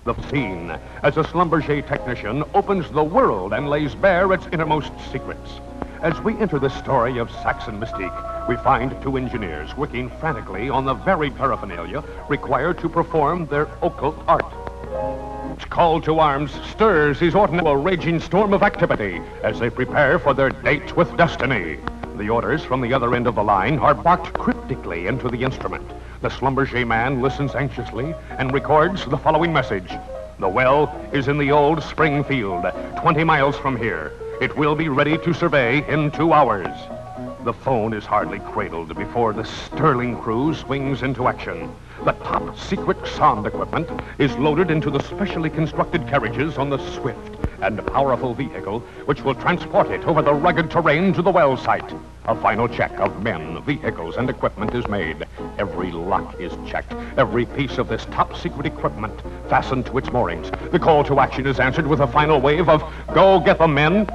The scene as a Schlumberger technician opens the world and lays bare its innermost secrets. As we enter the story of Saxon mystique, we find two engineers working frantically on the very paraphernalia required to perform their occult art. Call to arms stirs his ordinary raging storm of activity as they prepare for their date with destiny. The orders from the other end of the line are barked cryptically into the instrument. The Schlumberger man listens anxiously and records the following message. The well is in the old spring field, 20 miles from here. It will be ready to survey in 2 hours. The phone is hardly cradled before the sterling crew swings into action. The top secret sound equipment is loaded into the specially constructed carriages on the swift and powerful vehicle which will transport it over the rugged terrain to the well site. A final check of men, vehicles, and equipment is made. Every lock is checked. Every piece of this top secret equipment fastened to its moorings. The call to action is answered with a final wave of, "Go get them, men."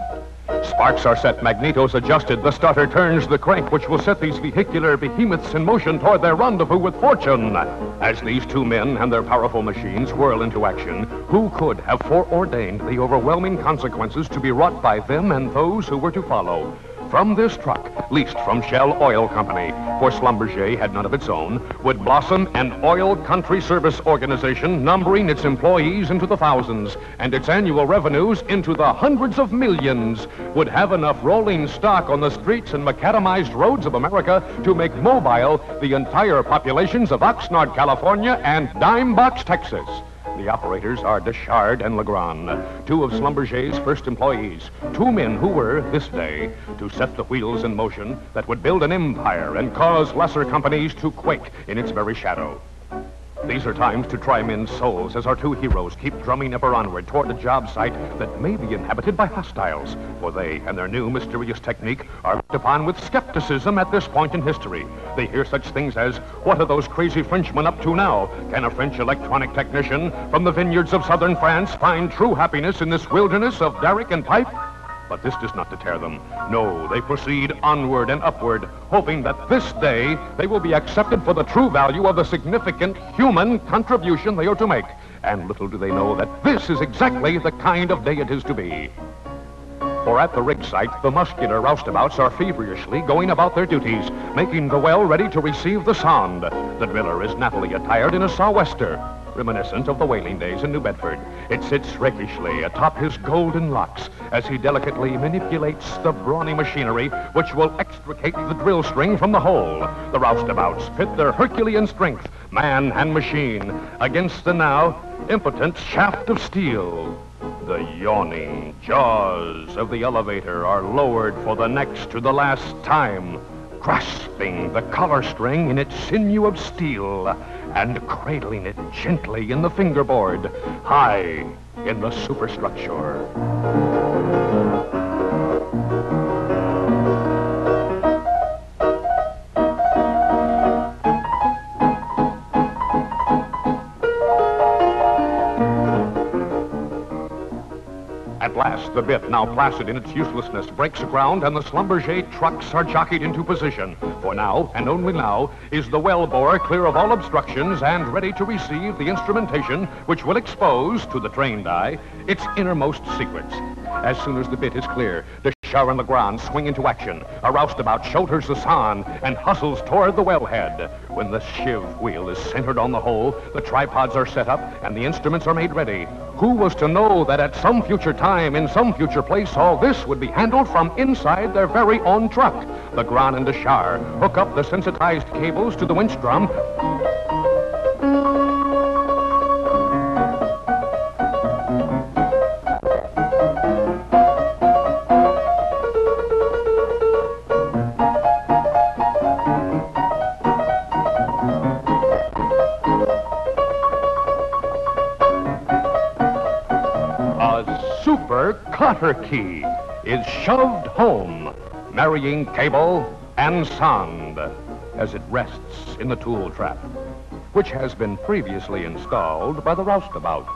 Sparks are set, magnetos adjusted. The starter turns the crank, which will set these vehicular behemoths in motion toward their rendezvous with fortune. As these two men and their powerful machines whirl into action, who could have foreordained the overwhelming consequences to be wrought by them and those who were to follow? From this truck, leased from Shell Oil Company, for Schlumberger had none of its own, would blossom an oil country service organization numbering its employees into the thousands and its annual revenues into the hundreds of millions, would have enough rolling stock on the streets and macadamized roads of America to make mobile the entire populations of Oxnard, California and Dime Box, Texas. The operators are Deschard and Legrand, two of Schlumberger's first employees, two men who were, this day, to set the wheels in motion that would build an empire and cause lesser companies to quake in its very shadow. These are times to try men's souls as our two heroes keep drumming ever onward toward a job site that may be inhabited by hostiles, for they and their new mysterious technique are looked upon with skepticism at this point in history. They hear such things as, what are those crazy Frenchmen up to now? Can a French electronic technician from the vineyards of southern France find true happiness in this wilderness of derrick and pipe? But this does not deter them. No, they proceed onward and upward, hoping that this day they will be accepted for the true value of the significant human contribution they are to make. And little do they know that this is exactly the kind of day it is to be. For at the rig site, the muscular roustabouts are feverishly going about their duties, making the well ready to receive the sound. The driller is nappily attired in a sou'wester, reminiscent of the whaling days in New Bedford. It sits rakishly atop his golden locks as he delicately manipulates the brawny machinery which will extricate the drill string from the hole. The roustabouts pit their Herculean strength, man and machine, against the now impotent shaft of steel. The yawning jaws of the elevator are lowered for the next to the last time, grasping the collar string in its sinew of steel and cradling it gently in the fingerboard, high in the superstructure. At last, the bit, now placid in its uselessness, breaks ground and the Schlumberger trucks are jockeyed into position. For now, and only now, is the well bore clear of all obstructions and ready to receive the instrumentation which will expose, to the trained eye, its innermost secrets. As soon as the bit is clear, Deschard and Legrand swing into action. A roustabout shoulders the son and hustles toward the wellhead. When the shiv wheel is centered on the hole, the tripods are set up and the instruments are made ready. Who was to know that at some future time, in some future place, all this would be handled from inside their very own truck? Legrand and Deschard hook up the sensitized cables to the winch drum. Cutter key is shoved home, marrying cable and sound as it rests in the tool trap, which has been previously installed by the roustabouts.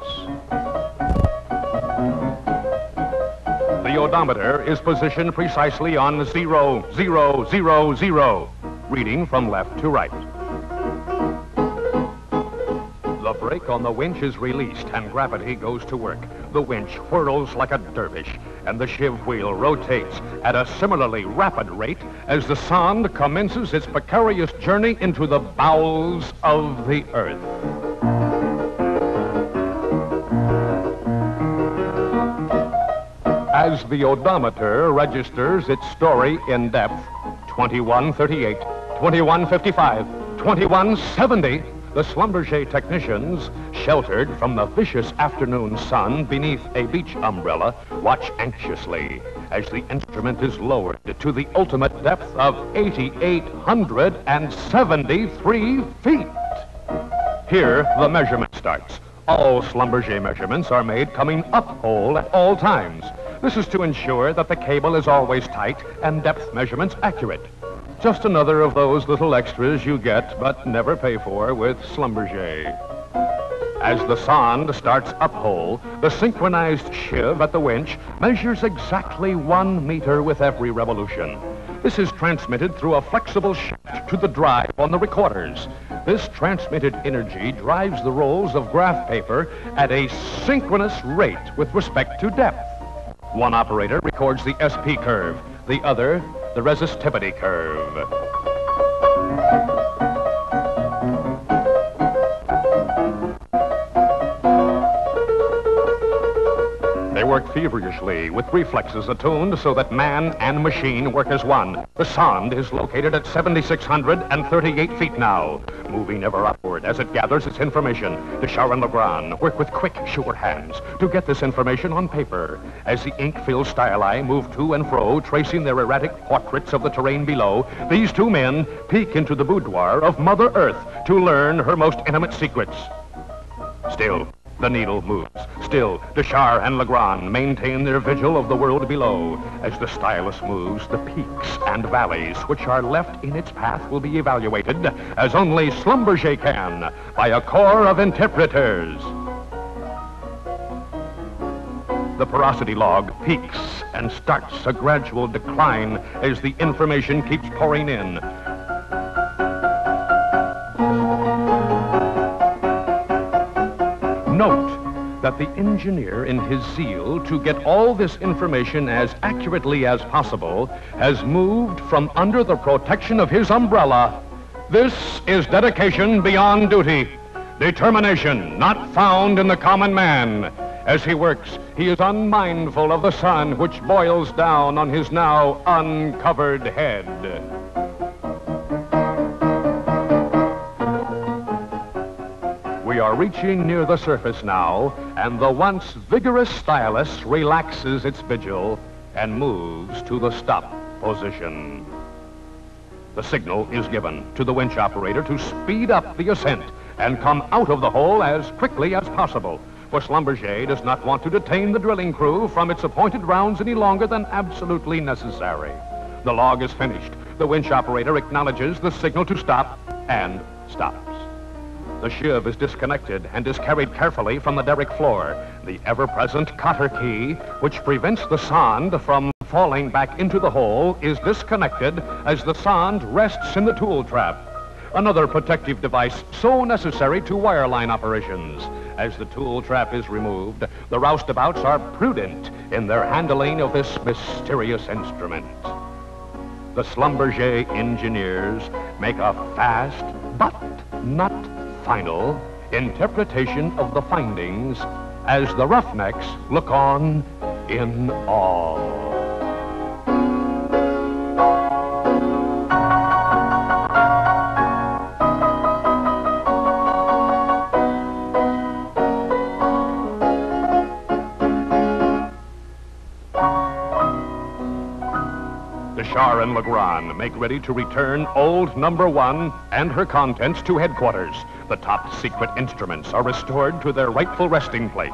The odometer is positioned precisely on 0, 0, 0, 0, reading from left to right. The brake on the winch is released and gravity goes to work. The winch whirls like a dervish, and the shiv wheel rotates at a similarly rapid rate as the sonde commences its precarious journey into the bowels of the earth. As the odometer registers its story in depth, 2138, 2155, 2170, the Schlumberger technicians, sheltered from the vicious afternoon sun beneath a beach umbrella, watch anxiously as the instrument is lowered to the ultimate depth of 8,873 feet. Here, the measurement starts. All Schlumberger measurements are made coming uphole at all times. This is to ensure that the cable is always tight and depth measurements accurate. Just another of those little extras you get but never pay for with Schlumberger. As the sonde starts uphole, the synchronized shiv at the winch measures exactly 1 meter with every revolution. This is transmitted through a flexible shaft to the drive on the recorders. This transmitted energy drives the rolls of graph paper at a synchronous rate with respect to depth. One operator records the SP curve, the other the resistivity curve. They work feverishly with reflexes attuned so that man and machine work as one. The sonde is located at 7,638 feet now, moving ever upward as it gathers its information. Deschar and Legrand work with quick, sure hands to get this information on paper. As the ink-filled styli move to and fro, tracing their erratic portraits of the terrain below, these two men peek into the boudoir of Mother Earth to learn her most intimate secrets. Still, the needle moves. Still, Deschar and Legrand maintain their vigil of the world below. As the stylus moves, the peaks and valleys which are left in its path will be evaluated, as only Schlumberger can, by a corps of interpreters. The porosity log peaks and starts a gradual decline as the information keeps pouring in. Note that the engineer, in his zeal to get all this information as accurately as possible, has moved from under the protection of his umbrella. This is dedication beyond duty, determination not found in the common man. As he works, he is unmindful of the sun which boils down on his now uncovered head. We are reaching near the surface now, and the once vigorous stylus relaxes its vigil and moves to the stop position. The signal is given to the winch operator to speed up the ascent and come out of the hole as quickly as possible, for Schlumberger does not want to detain the drilling crew from its appointed rounds any longer than absolutely necessary. The log is finished. The winch operator acknowledges the signal to stop and stops. The shiv is disconnected and is carried carefully from the derrick floor. The ever-present cotter key, which prevents the sonde from falling back into the hole, is disconnected as the sonde rests in the tool trap. Another protective device so necessary to wireline operations. As the tool trap is removed, the roustabouts are prudent in their handling of this mysterious instrument. The Schlumberger engineers make a fast, but not final, interpretation of the findings as the roughnecks look on in awe. Deschar and Legrand make ready to return old number 1 and her contents to headquarters. The top secret instruments are restored to their rightful resting place.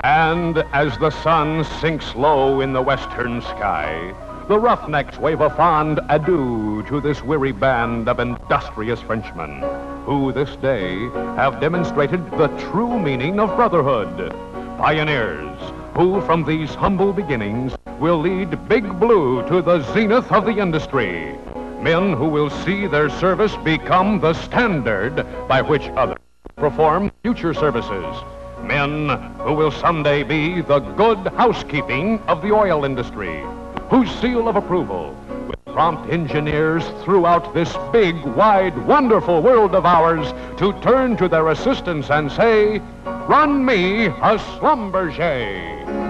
And as the sun sinks low in the western sky, the roughnecks wave a fond adieu to this weary band of industrious Frenchmen, who this day have demonstrated the true meaning of brotherhood. Pioneers who from these humble beginnings will lead Big Blue to the zenith of the industry. Men who will see their service become the standard by which others perform future services. Men who will someday be the good housekeeping of the oil industry, whose seal of approval will prompt engineers throughout this big, wide, wonderful world of ours to turn to their assistance and say, "Run me a Schlumberger."